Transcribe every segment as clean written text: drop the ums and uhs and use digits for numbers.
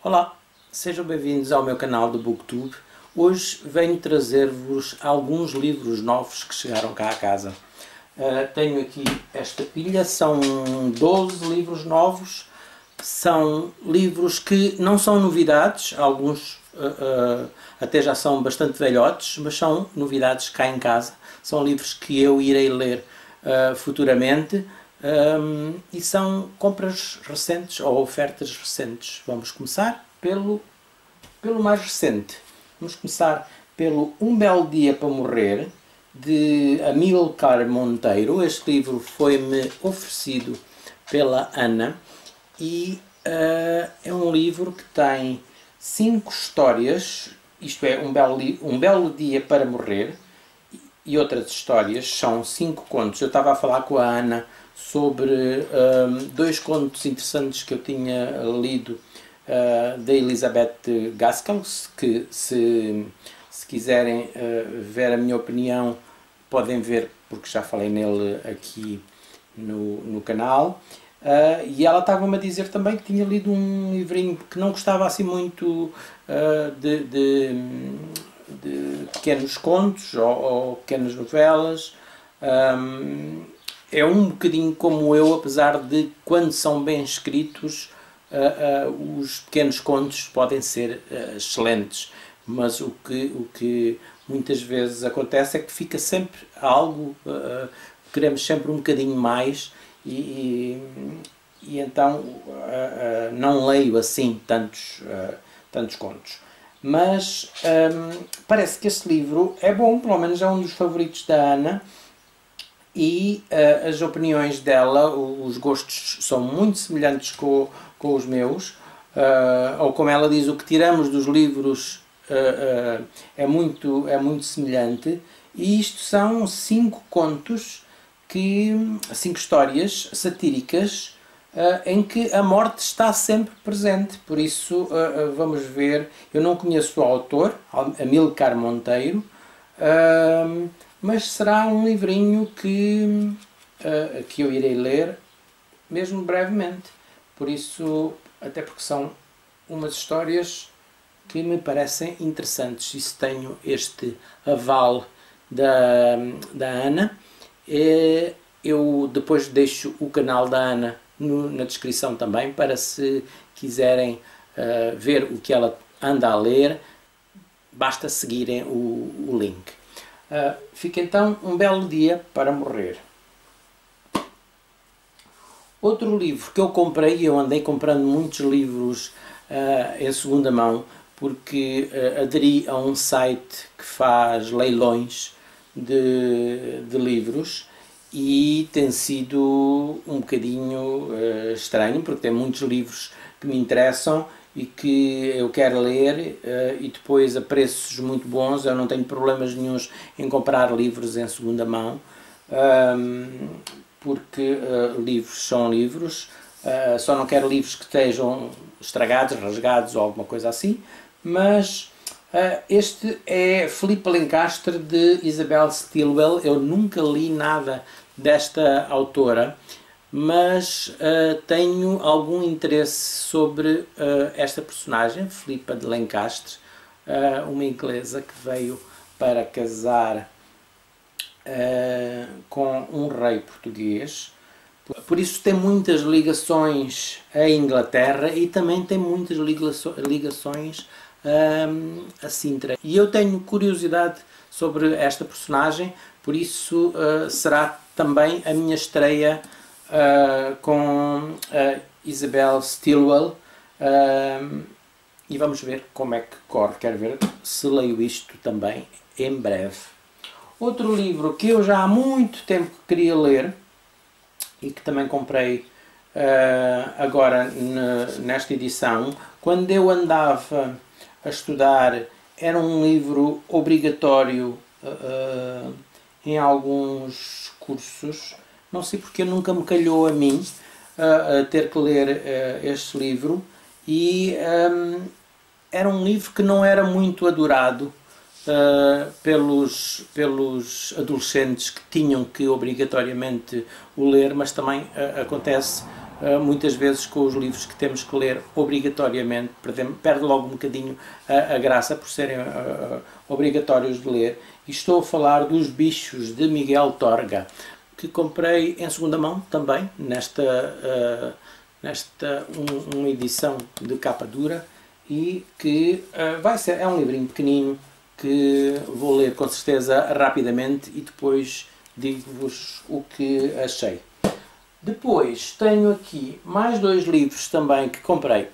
Olá, sejam bem-vindos ao meu canal do BookTube. Hoje venho trazer-vos alguns livros novos que chegaram cá a casa. Tenho aqui esta pilha, são 12 livros novos. São livros que não são novidades, alguns até já são bastante velhotes, mas são novidades cá em casa. São livros que eu irei ler futuramente e são compras recentes ou ofertas recentes. Vamos começar pelo mais recente. Vamos começar pelo Um Belo Dia para Morrer, de Amílcar Monteiro. Este livro foi-me oferecido pela Ana e é um livro que tem 5 histórias, isto é, um belo Dia para Morrer e outras histórias, são 5 contos. Eu estava a falar com a Ana sobre 2 contos interessantes que eu tinha lido da Elizabeth Gaskell, que se quiserem ver a minha opinião podem ver, porque já falei nele aqui no canal. E ela estava-me a dizer também que tinha lido um livrinho que não gostava assim muito de pequenos contos ou pequenas novelas. É um bocadinho como eu, apesar de quando são bem escritos os pequenos contos podem ser excelentes, mas o que muitas vezes acontece é que fica sempre algo, queremos sempre um bocadinho mais e então não leio assim tantos contos. Mas parece que este livro é bom, pelo menos é um dos favoritos da Ana, e as opiniões dela, os gostos são muito semelhantes com os meus, ou como ela diz, o que tiramos dos livros é muito semelhante. E isto são 5 contos, 5 histórias satíricas em que a morte está sempre presente. Por isso vamos ver. Eu não conheço o autor, Amílcar Monteiro, mas será um livrinho que eu irei ler mesmo brevemente. Por isso, até porque são umas histórias que me parecem interessantes. E se tenho este aval da Ana, eu depois deixo o canal da Ana na descrição também, para se quiserem ver o que ela anda a ler, basta seguirem o link. Fica então Um Belo Dia para Morrer. Outro livro que eu comprei, eu andei comprando muitos livros em segunda mão, porque aderi a um site que faz leilões de livros, e tem sido um bocadinho estranho, porque tem muitos livros que me interessam e que eu quero ler, e depois a preços muito bons. Eu não tenho problemas nenhuns em comprar livros em segunda mão, porque livros são livros. Só não quero livros que estejam estragados, rasgados ou alguma coisa assim. Mas este é Filipa Lencastre, de Isabel Stilwell. Eu nunca li nada desta autora, mas tenho algum interesse sobre esta personagem, Filipa de Lencastre, uma inglesa que veio para casar com um rei português. Por isso tem muitas ligações à Inglaterra e também tem muitas ligações a Sintra. E eu tenho curiosidade sobre esta personagem, por isso será também a minha estreia com Isabel Stilwell, e vamos ver como é que corre. Quero ver se leio isto também em breve. Outro livro que eu já há muito tempo queria ler e que também comprei agora nesta edição, quando eu andava a estudar, era um livro obrigatório em alguns cursos. Não sei porque nunca me calhou a mim ter que ler este livro, e era um livro que não era muito adorado pelos adolescentes que tinham que obrigatoriamente o ler, mas também acontece muitas vezes com os livros que temos que ler obrigatoriamente, perde logo um bocadinho a graça por serem obrigatórios de ler. E estou a falar dos Bichos, de Miguel Torga, que comprei em segunda mão também, nesta uma edição de capa dura, e que é um livrinho pequenino que vou ler com certeza rapidamente e depois digo-vos o que achei. Depois tenho aqui mais 2 livros também que comprei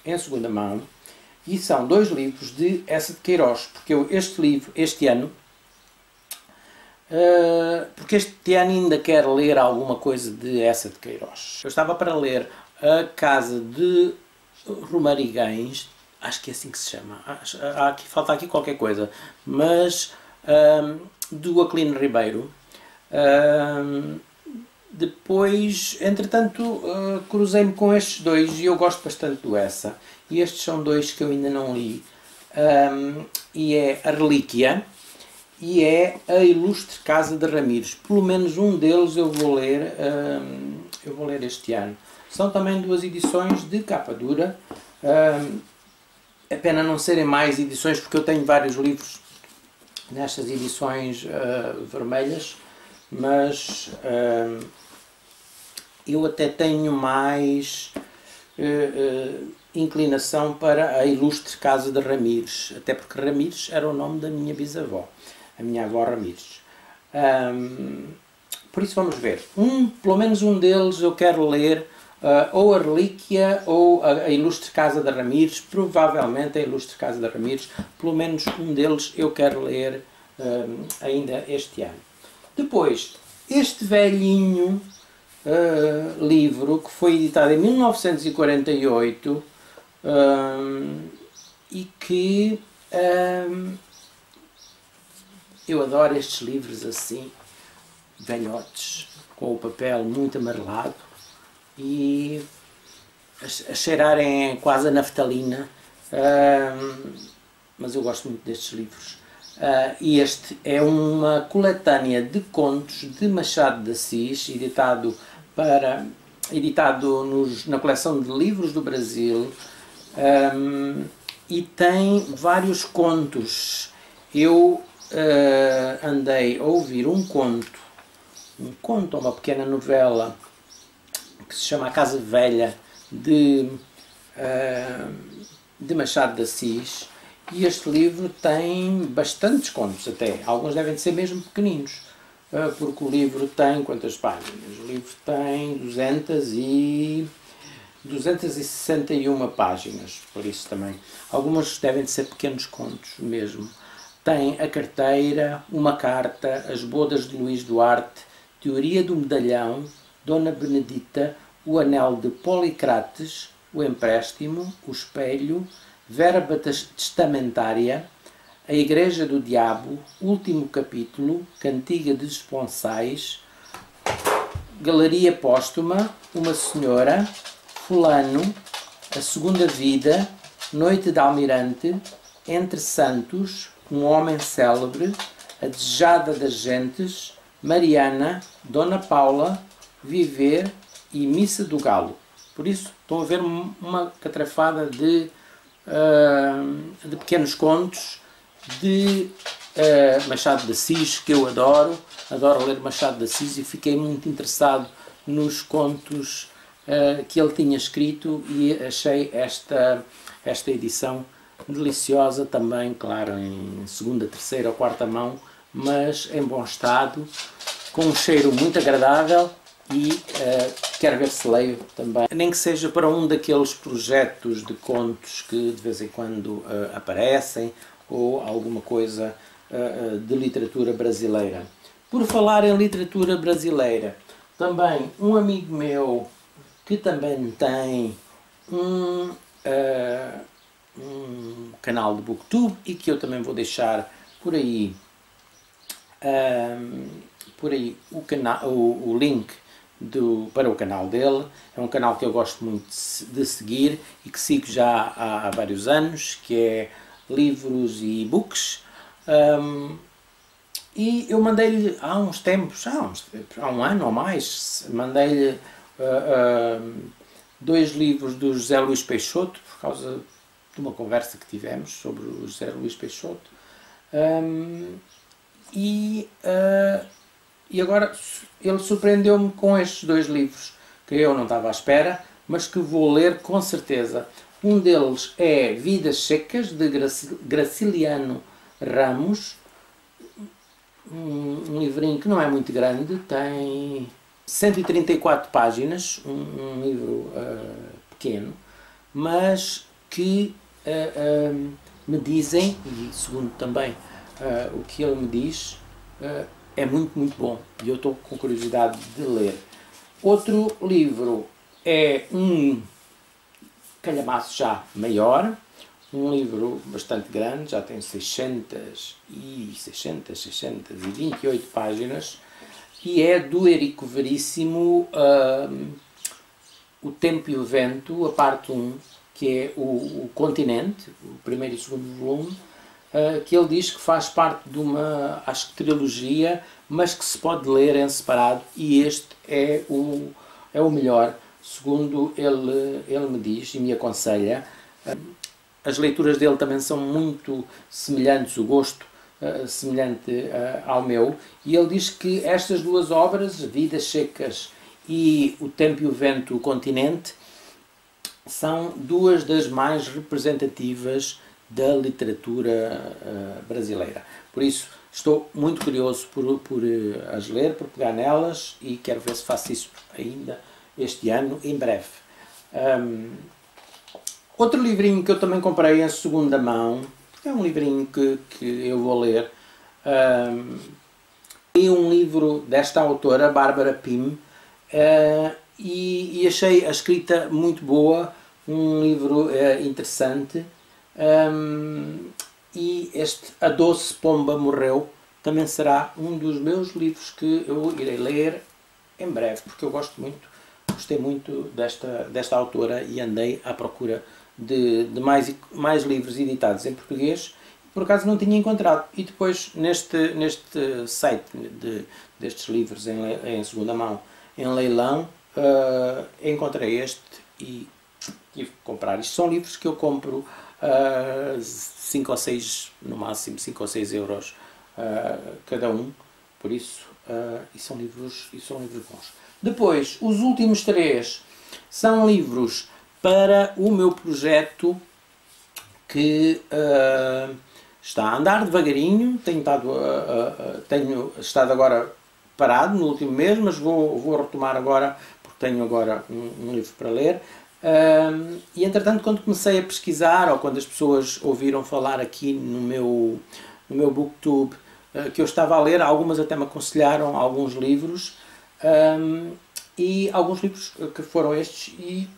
em segunda mão, e são 2 livros de Eça de Queiroz, porque este ano ainda quero ler alguma coisa de Eça de Queiroz. Eu estava para ler A Casa de Romariguens, acho que é assim que se chama, falta aqui qualquer coisa, mas do Aquilino Ribeiro. Depois, entretanto, cruzei-me com estes 2 e eu gosto bastante do Eça. E estes são 2 que eu ainda não li, e é A Relíquia e é A Ilustre Casa de Ramires. Pelo menos um deles eu vou ler este ano. São também 2 edições de capa dura. É pena não serem mais edições, porque eu tenho vários livros nestas edições vermelhas, mas eu até tenho mais inclinação para A Ilustre Casa de Ramires, até porque Ramires era o nome da minha bisavó, a minha avó Ramires. Por isso vamos ver. Pelo menos um deles eu quero ler, ou A Relíquia ou A Ilustre Casa de Ramires, provavelmente A Ilustre Casa de Ramires, pelo menos um deles eu quero ler ainda este ano. Depois, este velhinho livro que foi editado em 1948 e que eu adoro estes livros assim, velhotes, com o papel muito amarelado e a cheirarem quase a naftalina, mas eu gosto muito destes livros. E este é uma coletânea de contos de Machado de Assis, editado na coleção de livros do Brasil, e tem vários contos. Eu andei a ouvir um conto, uma pequena novela que se chama A Casa Velha, de Machado de Assis, e este livro tem bastantes contos até, alguns devem ser mesmo pequeninos, porque o livro tem quantas páginas? O livro tem 261 páginas, por isso também. Algumas devem ser pequenos contos mesmo. Tem A Carteira, Uma Carta, As Bodas de Luís Duarte, Teoria do Medalhão, Dona Benedita, O Anel de Policrates, O Empréstimo, O Espelho, Verba Testamentária, A Igreja do Diabo, Último Capítulo, Cantiga de Esponsais, Galeria Póstuma, Uma Senhora, Fulano, A Segunda Vida, Noite de Almirante, Entre Santos, Um Homem Célebre, A Desejada das Gentes, Mariana, Dona Paula, Viver e Missa do Galo. Por isso, estão a ver uma catrafada de pequenos contos de Machado de Assis, que eu adoro ler Machado de Assis, e fiquei muito interessado nos contos que ele tinha escrito, e achei esta edição deliciosa também, claro, em segunda, terceira ou quarta mão, mas em bom estado, com um cheiro muito agradável, e quero ver se leio também, nem que seja para um daqueles projetos de contos que de vez em quando aparecem, ou alguma coisa de literatura brasileira. Por falar em literatura brasileira, também um amigo meu que também tem um canal de BookTube, e que eu também vou deixar por aí o link para o canal dele. É um canal que eu gosto muito de seguir e que sigo já há vários anos, que é Livros e Books. E eu mandei-lhe há uns tempos, há um ano ou mais, mandei-lhe 2 livros do José Luís Peixoto, por causa de uma conversa que tivemos sobre o José Luís Peixoto. E agora ele surpreendeu-me com estes 2 livros, que eu não estava à espera, mas que vou ler com certeza. Um deles é Vidas Secas, de Graciliano Ramos, um livrinho que não é muito grande, tem 134 páginas, um livro pequeno, mas que me dizem, e segundo também o que ele me diz, é muito, muito bom, e eu estou com curiosidade de ler. Outro livro é um calhamaço já maior, um livro bastante grande, já tem 628 páginas, e é do Érico Veríssimo, O Tempo e o Vento, a parte 1, que é o Continente, o primeiro e o segundo volume, que ele diz que faz parte de uma, acho que trilogia, mas que se pode ler em separado, e este é o melhor, segundo ele me diz e me aconselha. As leituras dele também são muito semelhantes, o gosto semelhante ao meu, e ele diz que estas 2 obras, Vidas Secas e O Tempo e o Vento, o Continente, são 2 das mais representativas da literatura brasileira. Por isso, estou muito curioso por as ler, por pegar nelas, e quero ver se faço isso ainda este ano, em breve. Outro livrinho que eu também comprei em segunda mão, é um livrinho que eu vou ler, é um livro desta autora, Bárbara Pym, e achei a escrita muito boa, um livro interessante, e este A Doce Pomba Morreu também será um dos meus livros que eu irei ler em breve, porque eu gostei muito desta autora e andei à procura de mais livros editados em português, por acaso não tinha encontrado, e depois neste site destes livros em segunda mão, em leilão, encontrei este e tive que comprar. Isto são livros que eu compro 5 ou 6, no máximo 5 ou 6 euros cada um, por isso, e são livros bons. Depois, os últimos 3 são livros para o meu projeto, que está a andar devagarinho. Tenho estado agora parado no último mês, mas vou retomar agora, porque tenho agora um livro para ler. E entretanto, quando comecei a pesquisar, ou quando as pessoas ouviram falar aqui no meu Booktube que eu estava a ler, algumas até me aconselharam alguns livros, e alguns livros que foram estes, e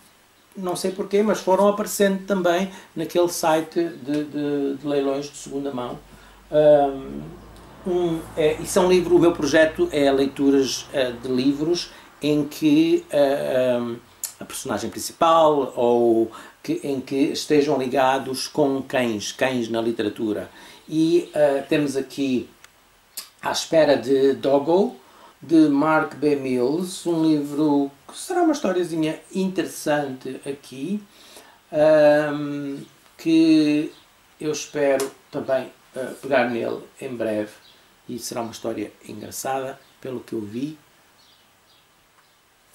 não sei porquê, mas foram aparecendo também naquele site de leilões de segunda mão. E são livros, o meu projeto é leituras de livros em que a personagem principal, ou em que estejam ligados com cães na literatura. E temos aqui À Espera de Doggo, de Mark B. Mills, um livro que será uma historiazinha interessante aqui, que eu espero também pegar nele em breve, e será uma história engraçada, pelo que eu vi,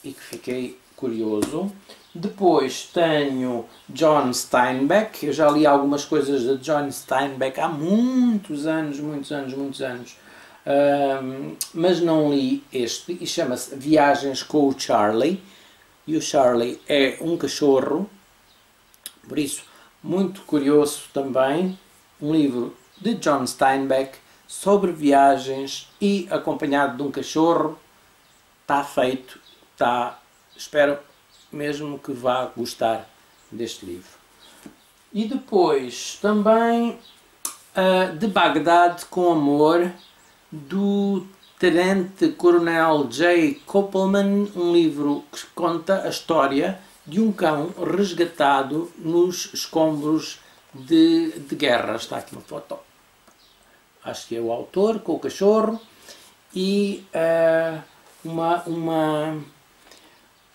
e que fiquei curioso. Depois tenho John Steinbeck. Eu já li algumas coisas de John Steinbeck há muitos anos, mas não li este, e chama-se Viagens com o Charlie, e o Charlie é um cachorro, por isso muito curioso também, um livro de John Steinbeck sobre viagens e acompanhado de um cachorro. Está feito, espero mesmo que vá gostar deste livro. E depois também de Bagdade com Amor, do Tenente Coronel J. Koppelman, um livro que conta a história de um cão resgatado nos escombros de guerra. Está aqui uma foto. acho que é o autor, com o cachorro, e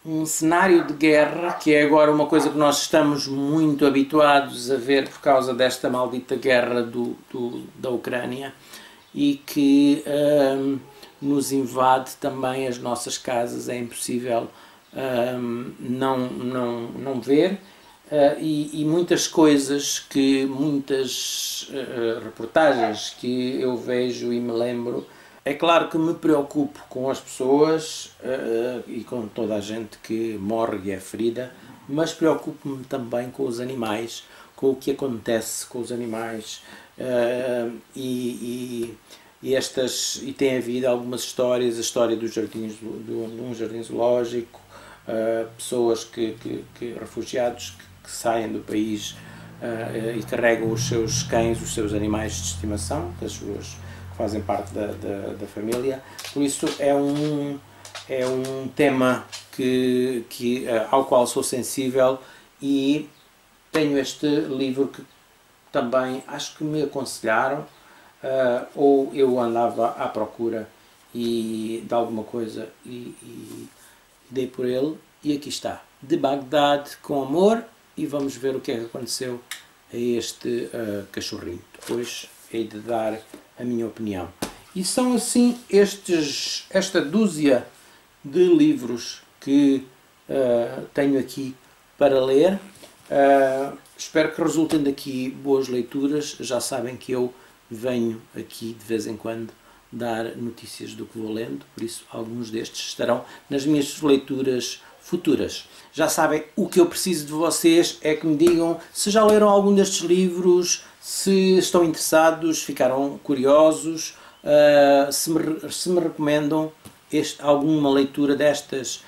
um cenário de guerra, que é agora uma coisa que nós estamos muito habituados a ver por causa desta maldita guerra da Ucrânia, e que nos invade também as nossas casas, é impossível não ver, e muitas coisas, muitas reportagens que eu vejo e me lembro. É claro que me preocupo com as pessoas e com toda a gente que morre e é ferida, mas preocupo-me também com os animais, com o que acontece com os animais, e tem havido algumas histórias, a história dos jardins, de um jardim zoológico, pessoas refugiados que saem do país e carregam os seus cães, os seus animais de estimação, que fazem parte da família. Por isso é um tema ao qual sou sensível, e tenho este livro que também acho que me aconselharam, ou eu andava à procura de alguma coisa e dei por ele, e aqui está, De Bagdad com Amor, e vamos ver o que é que aconteceu a este cachorrinho. Depois hei de dar a minha opinião. E são assim esta dúzia de livros que tenho aqui para ler. Espero que resultem daqui boas leituras. Já sabem que eu venho aqui de vez em quando dar notícias do que vou lendo, por isso alguns destes estarão nas minhas leituras futuras. Já sabem, o que eu preciso de vocês é que me digam se já leram algum destes livros, se estão interessados, ficaram curiosos, se me recomendam alguma leitura destas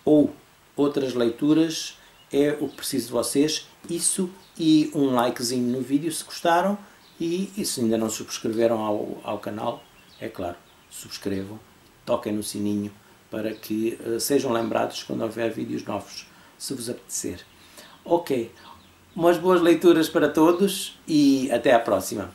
ou outras leituras. É o que preciso de vocês, isso, e um likezinho no vídeo se gostaram, e se ainda não subscreveram ao canal, é claro, subscrevam, toquem no sininho para que sejam lembrados quando houver vídeos novos, se vos apetecer. Ok, umas boas leituras para todos e até à próxima.